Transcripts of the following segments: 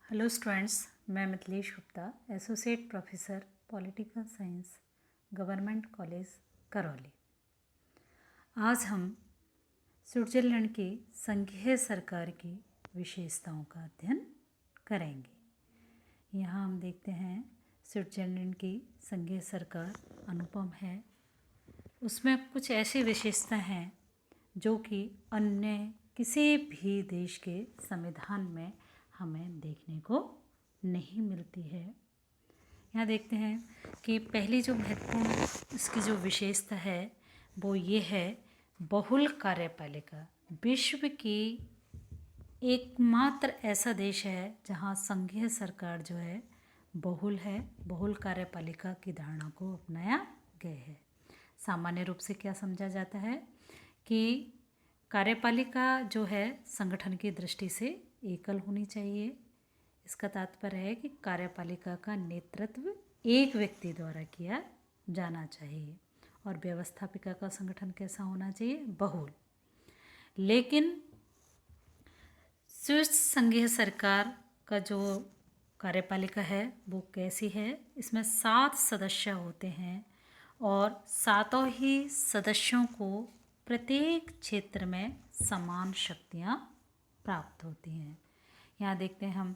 Hello students, मैं Mithilesh Gupta, associate professor political science, government college Karauli. आज हम स्विट्ज़रलैंड की संघीय सरकार की विशेषताओं का अध्ययन करेंगे। यहाँ हम देखते हैं स्विट्ज़रलैंड की संघीय सरकार अनुपम है। उसमें कुछ ऐसी विशेषता हैं जो कि अन्य किसी भी देश के संविधान में हमें देखने को नहीं मिलती है। यहाँ देखते हैं कि पहली जो महत्वपूर्ण इसकी जो विशेषता है वो ये है बहुल कार्यपालिका। विश्व की एकमात्र ऐसा देश है जहाँ संघीय सरकार जो है बहुल कार्यपालिका की धारणा को अपनाया गया है। सामान्य रूप से क्या समझा जाता है कि कार्यपालिका जो है संगठन की दृष्टि से एकल होनी चाहिए। इसका तात्पर्य है कि कार्यपालिका का नेतृत्व एक व्यक्ति द्वारा किया जाना चाहिए और व्यवस्थापिका का संगठन कैसा होना चाहिए, बहुल। लेकिन स्विस संघीय सरकार का जो कार्यपालिका है वो कैसी है, इसमें 7 सदस्य होते हैं और सातों ही सदस्यों को प्रत्येक क्षेत्र में समान शक्तियाँ प्राप्त होती हैं। यहाँ देखते हैं हम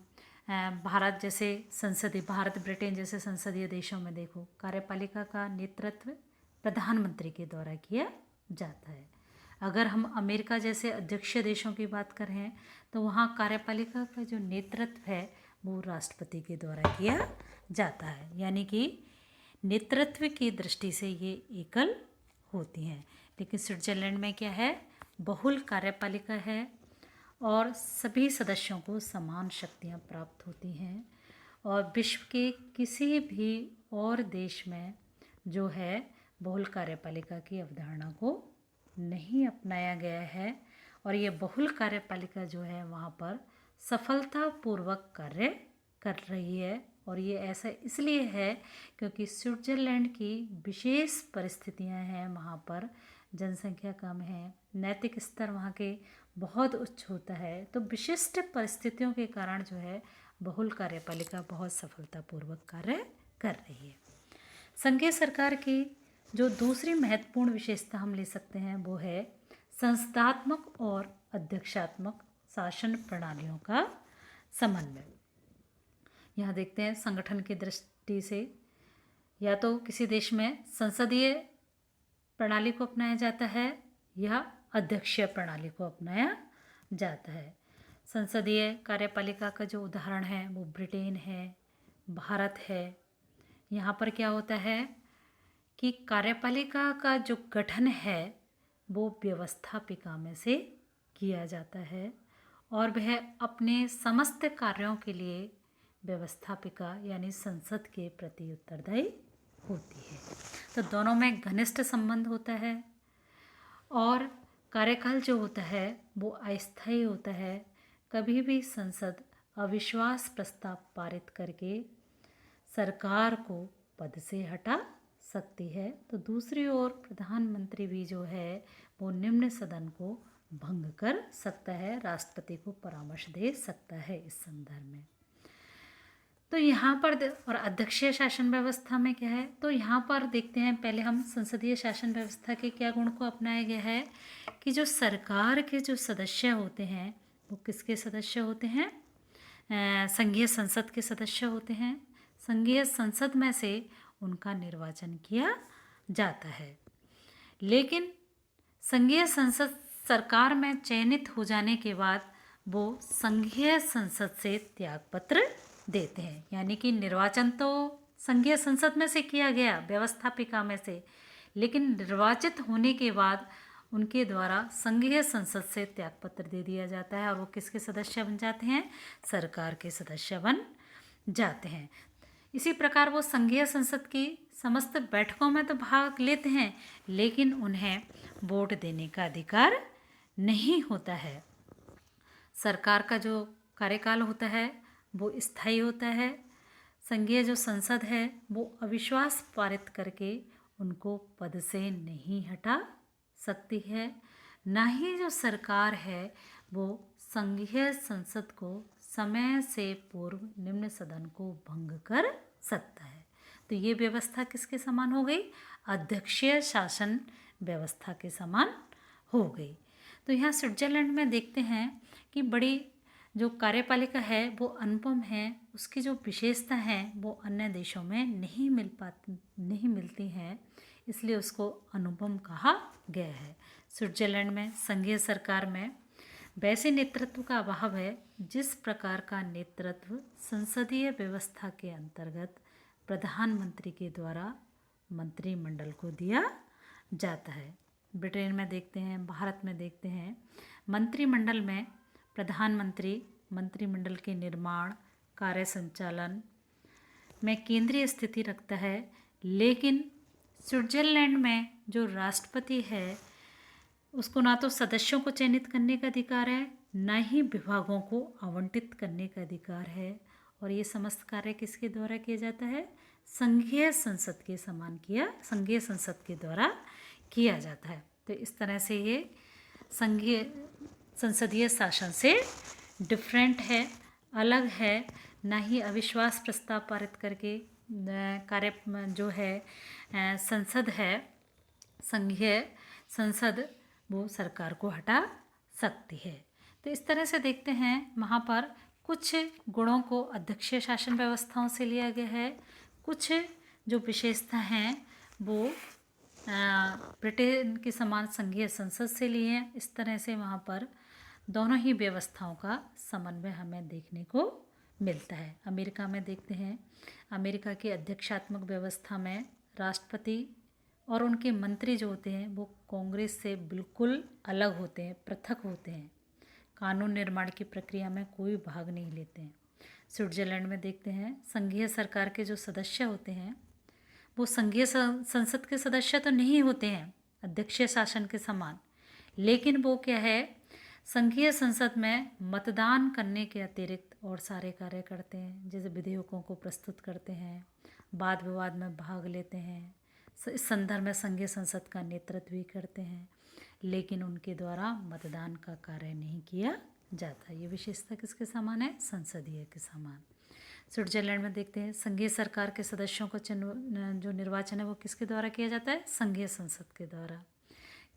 भारत ब्रिटेन जैसे संसदीय देशों में देखो कार्यपालिका का नेतृत्व प्रधानमंत्री के द्वारा किया जाता है। अगर हम अमेरिका जैसे अध्यक्षीय देशों की बात करें तो वहाँ कार्यपालिका का जो नेतृत्व है वो राष्ट्रपति के द्वारा किया जाता है। यानी कि नेतृत्व की दृष्टि से ये एकल होती हैं। लेकिन स्विट्ज़रलैंड में क्या है, बहुल कार्यपालिका है और सभी सदस्यों को समान शक्तियाँ प्राप्त होती हैं और विश्व के किसी भी और देश में जो है बहुल कार्यपालिका की अवधारणा को नहीं अपनाया गया है और ये बहुल कार्यपालिका जो है वहाँ पर सफलतापूर्वक कार्य कर रही है। और ये ऐसा इसलिए है क्योंकि स्विट्ज़रलैंड की विशेष परिस्थितियाँ हैं, वहाँ पर जनसंख्या कम है, नैतिक स्तर वहाँ के बहुत उच्च होता है, तो विशिष्ट परिस्थितियों के कारण जो है बहुल कार्यपालिका बहुत सफलतापूर्वक कार्य कर रही है। संघीय सरकार की जो दूसरी महत्वपूर्ण विशेषता हम ले सकते हैं वो है संस्थात्मक और अध्यक्षात्मक शासन प्रणालियों का समन्वय। यहाँ देखते हैं संगठन की दृष्टि से या तो किसी देश में संसदीय प्रणाली को अपनाया जाता है या अध्यक्षीय प्रणाली को अपनाया जाता है। संसदीय कार्यपालिका का जो उदाहरण है वो ब्रिटेन है, भारत है। यहाँ पर क्या होता है कि कार्यपालिका का जो गठन है वो व्यवस्थापिका में से किया जाता है और वह अपने समस्त कार्यों के लिए व्यवस्थापिका यानी संसद के प्रति उत्तरदायी होती है। तो दोनों में घनिष्ठ संबंध होता है और कार्यकाल जो होता है वो अस्थायी होता है। कभी भी संसद अविश्वास प्रस्ताव पारित करके सरकार को पद से हटा सकती है, तो दूसरी ओर प्रधानमंत्री भी जो है वो निम्न सदन को भंग कर सकता है, राष्ट्रपति को परामर्श दे सकता है इस संदर्भ में। तो यहाँ पर और अध्यक्षीय शासन व्यवस्था में क्या है, तो यहाँ पर देखते हैं पहले हम संसदीय शासन व्यवस्था के क्या गुण को अपनाया गया है कि जो सरकार के जो सदस्य होते हैं वो किसके सदस्य होते हैं, संघीय संसद के सदस्य होते हैं। संघीय संसद में से उनका निर्वाचन किया जाता है। लेकिन संघीय संसद सरकार में चयनित हो जाने के बाद वो संघीय संसद से त्यागपत्र देते हैं। यानी कि निर्वाचन तो संघीय संसद में से किया गया, व्यवस्थापिका में से, लेकिन निर्वाचित होने के बाद उनके द्वारा संघीय संसद से त्यागपत्र दे दिया जाता है और वो किसके सदस्य बन जाते हैं, सरकार के सदस्य बन जाते हैं। इसी प्रकार वो संघीय संसद की समस्त बैठकों में तो भाग लेते हैं लेकिन उन्हें वोट देने का अधिकार नहीं होता है। सरकार का जो कार्यकाल होता है वो स्थायी होता है। संघीय जो संसद है वो अविश्वास पारित करके उनको पद से नहीं हटा सकती है। ना ही जो सरकार है वो संघीय संसद को समय से पूर्व निम्न सदन को भंग कर सकता है। तो ये व्यवस्था किसके समान हो गई? अध्यक्षीय शासन व्यवस्था के समान हो गई। तो यहाँ स्विट्जरलैंड में देखते हैं कि बड़ी जो कार्यपालिका है वो अनुपम है, उसकी जो विशेषता है वो अन्य देशों में नहीं मिलती हैं, इसलिए उसको अनुपम कहा गया है। स्विट्जरलैंड में संघीय सरकार में वैसे नेतृत्व का अभाव है जिस प्रकार का नेतृत्व संसदीय व्यवस्था के अंतर्गत प्रधानमंत्री के द्वारा मंत्रिमंडल को दिया जाता है। ब्रिटेन में देखते हैं, भारत में देखते हैं, मंत्रिमंडल में प्रधानमंत्री मंत्रिमंडल के निर्माण, कार्य संचालन में केंद्रीय स्थिति रखता है, लेकिन स्विट्जरलैंड में जो राष्ट्रपति है उसको ना तो सदस्यों को चयनित करने का अधिकार है, न ही विभागों को आवंटित करने का अधिकार है, और ये समस्त कार्य किसके द्वारा किया जाता है? संघीय संसद के द्वारा किया जाता है। तो इस तरह से ये संसदीय शासन से डिफरेंट है, अलग है, ना ही अविश्वास प्रस्ताव पारित करके कार्य जो है संसद है, संघीय संसद, वो सरकार को हटा सकती है। तो इस तरह से देखते हैं वहाँ पर कुछ गुणों को अध्यक्षीय शासन व्यवस्थाओं से लिया गया है, कुछ जो विशेषता हैं वो ब्रिटेन के समान संघीय संसद से लिए हैं। इस तरह से वहाँ पर दोनों ही व्यवस्थाओं का समन्वय हमें देखने को मिलता है। अमेरिका में देखते हैं, अमेरिका की अध्यक्षात्मक व्यवस्था में राष्ट्रपति और उनके मंत्री जो होते हैं वो कांग्रेस से बिल्कुल अलग होते हैं, पृथक होते हैं, कानून निर्माण की प्रक्रिया में कोई भाग नहीं लेते हैं। स्विट्जरलैंड में देखते हैं संघीय सरकार के जो सदस्य होते हैं वो संघीय संसद के सदस्य तो नहीं होते हैं अध्यक्षीय शासन के समान, लेकिन वो क्या है, संघीय संसद में मतदान करने के अतिरिक्त और सारे कार्य करते हैं, जैसे विधेयकों को प्रस्तुत करते हैं, वाद विवाद में भाग लेते हैं, इस संदर्भ में संघीय संसद का नेतृत्व भी करते हैं, लेकिन उनके द्वारा मतदान का कार्य नहीं किया जाता। ये विशेषता किसके समान है? संसदीय के समान। स्विट्जरलैंड में देखते हैं संघीय सरकार के सदस्यों का जो निर्वाचन है वो किसके द्वारा किया जाता है? संघीय संसद के द्वारा।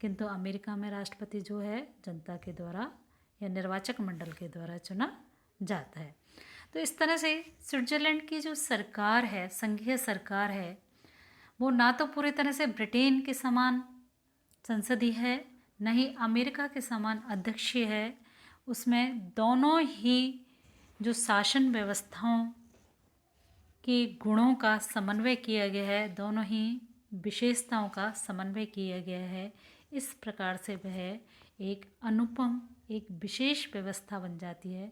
किंतु अमेरिका में राष्ट्रपति जो है जनता के द्वारा या निर्वाचक मंडल के द्वारा चुना जाता है। तो इस तरह से स्विट्जरलैंड की जो सरकार है, संघीय सरकार है, वो ना तो पूरी तरह से ब्रिटेन के समान संसदीय है, न ही अमेरिका के समान अध्यक्षीय है। उसमें दोनों ही जो शासन व्यवस्थाओं के गुणों का समन्वय किया गया है, दोनों ही विशेषताओं का समन्वय किया गया है। इस प्रकार से वह एक अनुपम, एक विशेष व्यवस्था बन जाती है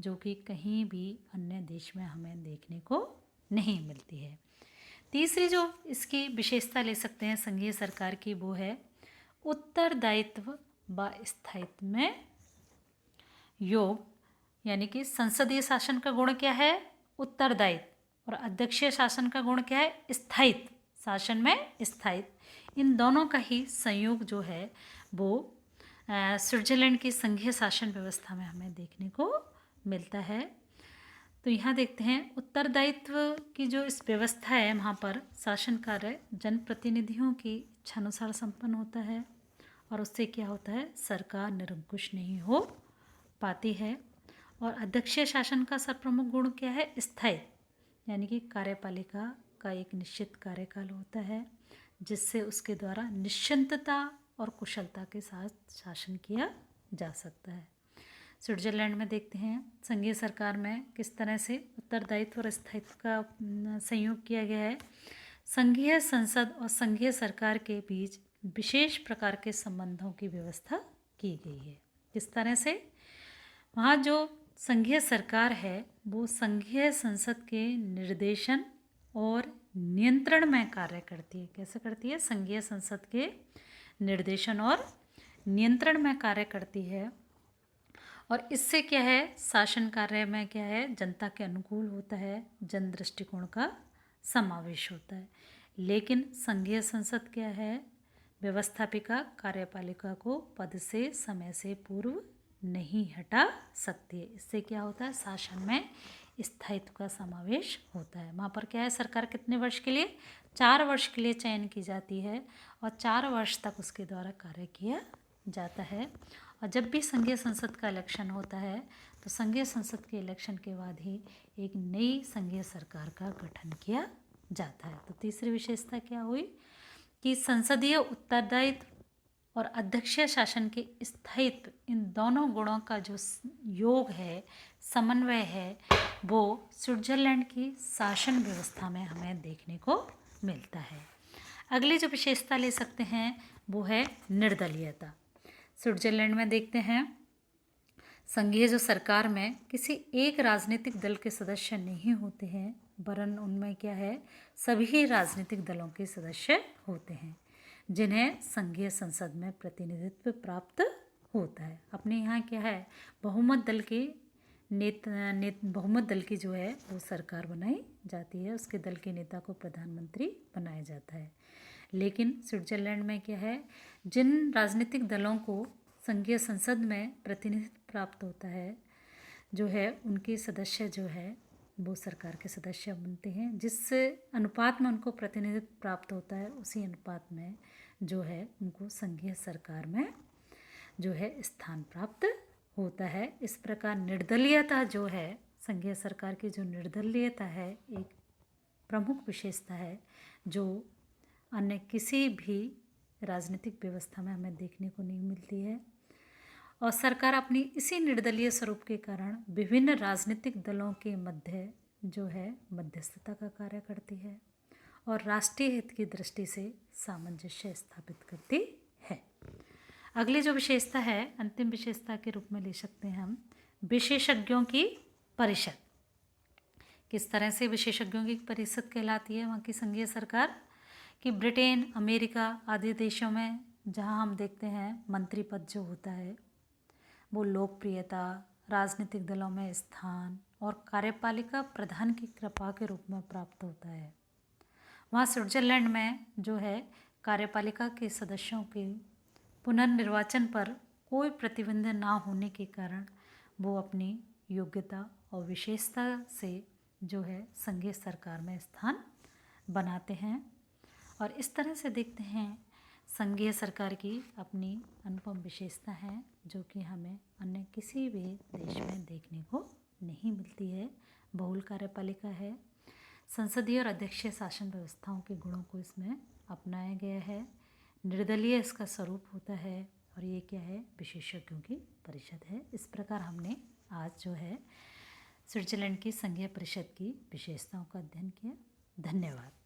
जो कि कहीं भी अन्य देश में हमें देखने को नहीं मिलती है। तीसरी जो इसकी विशेषता ले सकते हैं संघीय सरकार की, वो है उत्तरदायित्व व स्थायित्व में योग। यानी कि संसदीय शासन का गुण क्या है? उत्तरदायित्व, और अध्यक्षीय शासन का गुण क्या है? स्थायित्व, शासन में स्थायित्व। इन दोनों का ही संयोग जो है वो स्विट्जरलैंड की संघीय शासन व्यवस्था में हमें देखने को मिलता है। तो यहाँ देखते हैं उत्तरदायित्व की जो इस व्यवस्था है, वहाँ पर शासन कार्य जनप्रतिनिधियों की इच्छानुसार संपन्न होता है, और उससे क्या होता है, सरकार निरंकुश नहीं हो पाती है। और अध्यक्षीय शासन का सर्वप्रमुख गुण क्या है? स्थायित्व, यानी कि कार्यपालिका का एक निश्चित कार्यकाल होता है जिससे उसके द्वारा निश्चिंतता और कुशलता के साथ शासन किया जा सकता है। स्विट्जरलैंड में देखते हैं संघीय सरकार में किस तरह से उत्तरदायित्व और स्थायित्व का संयोग किया गया है। संघीय संसद और संघीय सरकार के बीच विशेष प्रकार के संबंधों की व्यवस्था की गई है। किस तरह से? वहाँ जो संघीय सरकार है वो संघीय संसद के निर्देशन और नियंत्रण में कार्य करती है। कैसे करती है? संघीय संसद के निर्देशन और नियंत्रण में कार्य करती है, और इससे क्या है, शासन कार्य में क्या है, जनता के अनुकूल होता है, जन दृष्टिकोण का समावेश होता है। लेकिन संघीय संसद क्या है? व्यवस्थापिका कार्यपालिका को पद से समय से पूर्व नहीं हटा सकती है। इससे क्या होता है, शासन में स्थायित्व का समावेश होता है। वहाँ पर क्या है, सरकार कितने वर्ष के लिए, 4 वर्ष के लिए चयन की जाती है और 4 वर्ष तक उसके द्वारा कार्य किया जाता है। और जब भी संघीय संसद का इलेक्शन होता है तो संघीय संसद के इलेक्शन के बाद ही एक नई संघीय सरकार का गठन किया जाता है। तो तीसरी विशेषता क्या हुई कि संसदीय उत्तरदायित्व और अध्यक्षीय शासन के स्थायित्व, इन दोनों गुणों का जो योग है, समन्वय है, वो स्विट्जरलैंड की शासन व्यवस्था में हमें देखने को मिलता है। अगली जो विशेषता ले सकते हैं वो है निर्दलीयता। स्विट्जरलैंड में देखते हैं संघीय जो सरकार में किसी एक राजनीतिक दल के सदस्य नहीं होते हैं, वरन उनमें क्या है, सभी राजनीतिक दलों के सदस्य होते हैं जिन्हें संघीय संसद में प्रतिनिधित्व प्राप्त होता है। अपने यहाँ क्या है, बहुमत दल की जो है वो सरकार बनाई जाती है, उसके दल के नेता को प्रधानमंत्री बनाया जाता है। लेकिन स्विट्जरलैंड में क्या है, जिन राजनीतिक दलों को संघीय संसद में प्रतिनिधित्व प्राप्त होता है जो है, उनके सदस्य जो है वो सरकार के सदस्य बनते हैं। जिस अनुपात में उनको प्रतिनिधित्व प्राप्त होता है उसी अनुपात में जो है उनको संघीय सरकार में जो है स्थान प्राप्त होता है। इस प्रकार निर्दलीयता जो है, संघीय सरकार की जो निर्दलीयता है, एक प्रमुख विशेषता है जो अन्य किसी भी राजनीतिक व्यवस्था में हमें देखने को नहीं मिलती है। और सरकार अपनी इसी निर्दलीय स्वरूप के कारण विभिन्न राजनीतिक दलों के मध्य जो है मध्यस्थता का कार्य करती है और राष्ट्रीय हित की दृष्टि से सामंजस्य स्थापित करती है। अगली जो विशेषता है, अंतिम विशेषता के रूप में ले सकते हैं हम विशेषज्ञों की परिषद। किस तरह से विशेषज्ञों की परिषद कहलाती है वहाँ की संघीय सरकार, कि ब्रिटेन, अमेरिका आदि देशों में जहाँ हम देखते हैं मंत्री पद जो होता है वो लोकप्रियता, राजनीतिक दलों में स्थान और कार्यपालिका प्रधान की कृपा के रूप में प्राप्त होता है। वहाँ स्विट्जरलैंड में जो है कार्यपालिका के सदस्यों के पुनर्निर्वाचन पर कोई प्रतिबंध ना होने के कारण वो अपनी योग्यता और विशेषता से जो है संघीय सरकार में स्थान बनाते हैं। और इस तरह से देखते हैं संघीय सरकार की अपनी अनुपम विशेषता है जो कि हमें अन्य किसी भी देश में देखने को नहीं मिलती है। बहुल कार्यपालिका है, संसदीय और अध्यक्षीय शासन व्यवस्थाओं के गुणों को इसमें अपनाया गया है, निर्दलीय इसका स्वरूप होता है और ये क्या है, विशेषज्ञों की परिषद है। इस प्रकार हमने आज जो है स्विट्जरलैंड की संघीय परिषद की विशेषताओं का अध्ययन किया। धन्यवाद।